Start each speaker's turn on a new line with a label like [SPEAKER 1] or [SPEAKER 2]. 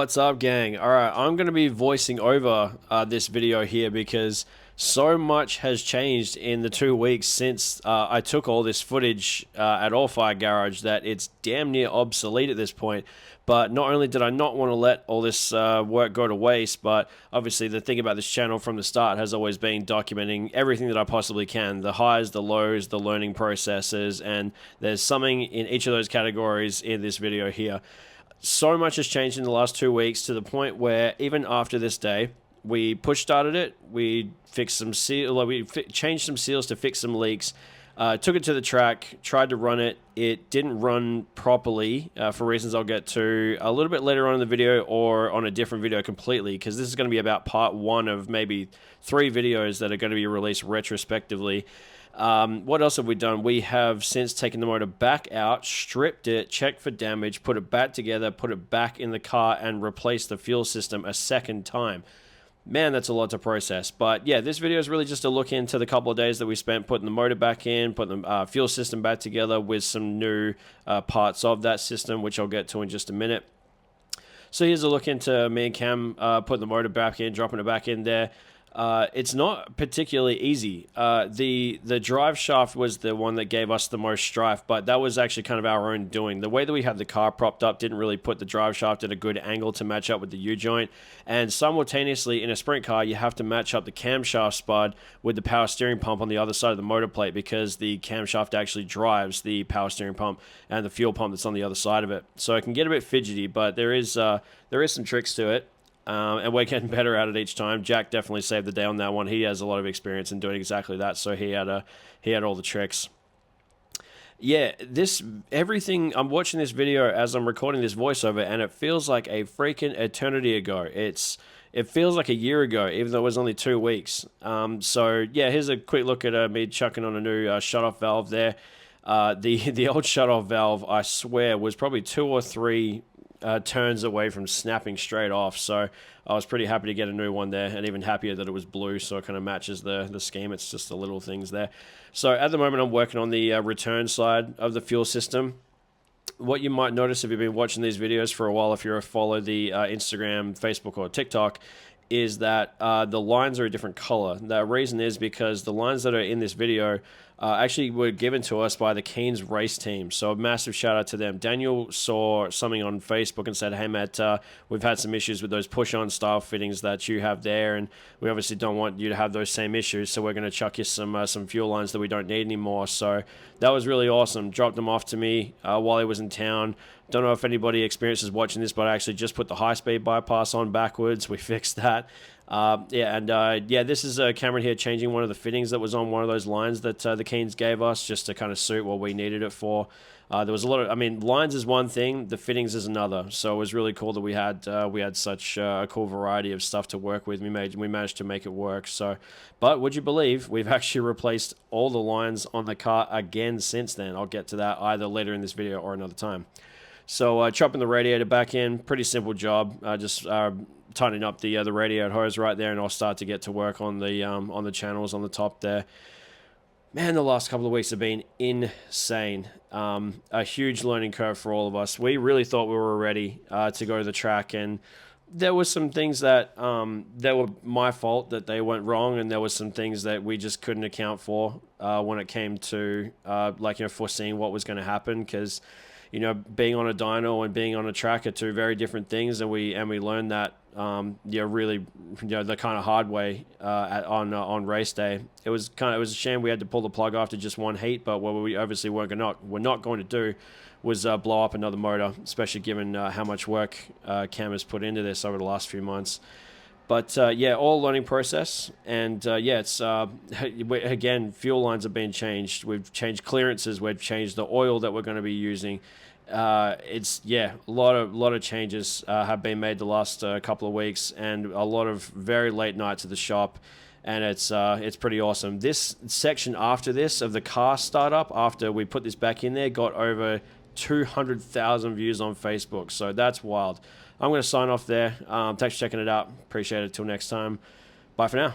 [SPEAKER 1] What's up, gang? Alright, I'm going to be voicing over this video here because so much has changed in the 2 weeks since I took all this footage at Allfire Garage that it's damn near obsolete at this point. But not only did I not want to let all this work go to waste, but obviously the thing about this channel from the start has always been documenting everything that I possibly can. The highs, the lows, the learning processes, and there's something in each of those categories in this video here. So much has changed in the last 2 weeks to the point where even after this day, we push started it, we fixed some changed some seals to fix some leaks, took it to the track, tried to run it. It didn't run properly for reasons I'll get to a little bit later on in the video or on a different video completely, because this is going to be about part one of maybe 3 videos that are going to be released retrospectively. What else have we done? We have since taken the motor back out, stripped it, checked for damage, put it back together, put it back in the car, and replaced the fuel system a second time. Man, that's a lot to process. But yeah, this video is really just a look into the couple of days that we spent putting the motor back in, putting the fuel system back together with some new parts of that system, which I'll get to in just a minute. So here's a look into me and Cam putting the motor back in, dropping it back in there. It's not particularly easy. The drive shaft was the one that gave us the most strife, but that was actually kind of our own doing. The way that we had the car propped up didn't really put the drive shaft at a good angle to match up with the U-joint, and simultaneously in a sprint car you have to match up the camshaft spud with the power steering pump on the other side of the motor plate, because the camshaft actually drives the power steering pump and the fuel pump that's on the other side of it. So it can get a bit fidgety, but there is some tricks to it. And we're getting better at it each time. Jack definitely saved the day on that one. He has a lot of experience in doing exactly that, so he had all the tricks. Yeah, everything. I'm watching this video as I'm recording this voiceover, and it feels like a freaking eternity ago. It feels like a year ago, even though it was only 2 weeks. So yeah, here's a quick look at me chucking on a new shutoff valve there. The old shutoff valve, I swear, was probably 2 or 3 turns away from snapping straight off, so I was pretty happy to get a new one there, and even happier that it was blue, so it kind of matches the scheme. It's just the little things there. So at the moment I'm working on the return side of the fuel system. What you might notice if you've been watching these videos for a while, if you're a follow the Instagram, Facebook, or TikTok, is that the lines are a different color. The reason is because the lines that are in this video actually were given to us by the Keynes race team. So a massive shout out to them. Daniel saw something on Facebook and said, hey Matt, we've had some issues with those push-on style fittings that you have there, and we obviously don't want you to have those same issues, so we're going to chuck you some fuel lines that we don't need anymore. So that was really awesome. Dropped them off to me while he was in town. Don't know if anybody experiences watching this, but I actually just put the high-speed bypass on backwards. We fixed that. Yeah, this is Cameron here changing one of the fittings that was on one of those lines that the Keynes gave us, just to kind of suit what we needed it for. There was a lot of, I mean, lines is one thing, the fittings is another. So it was really cool that we had such a cool variety of stuff to work with. We managed to make it work. So, but would you believe we've actually replaced all the lines on the car again since then? I'll get to that either later in this video or another time. So chopping the radiator back in, pretty simple job. Just tightening up the radiator hose right there, and I'll start to get to work on the channels on the top there. Man, the last couple of weeks have been insane. A huge learning curve for all of us. We really thought we were ready to go to the track, and there were some things that were my fault that they went wrong, and there were some things that we just couldn't account for when it came to foreseeing what was going to happen, because being on a dyno and being on a track are 2 very different things, and we learned that really the kind of hard way on race day. It was a shame we had to pull the plug after just one heat, but what we obviously we're not going to do was blow up another motor, especially given how much work Cam has put into this over the last few months. But yeah, all learning process, and yeah, it's again, fuel lines have been changed. We've changed clearances. We've changed the oil that we're going to be using. It's a lot of changes have been made the last couple of weeks, and a lot of very late nights at the shop, and it's pretty awesome. This section after this of the car startup, after we put this back in there, got over 200,000 views on Facebook, so that's wild. I'm going to sign off there. Thanks for checking it out. Appreciate it. Till next time. Bye for now.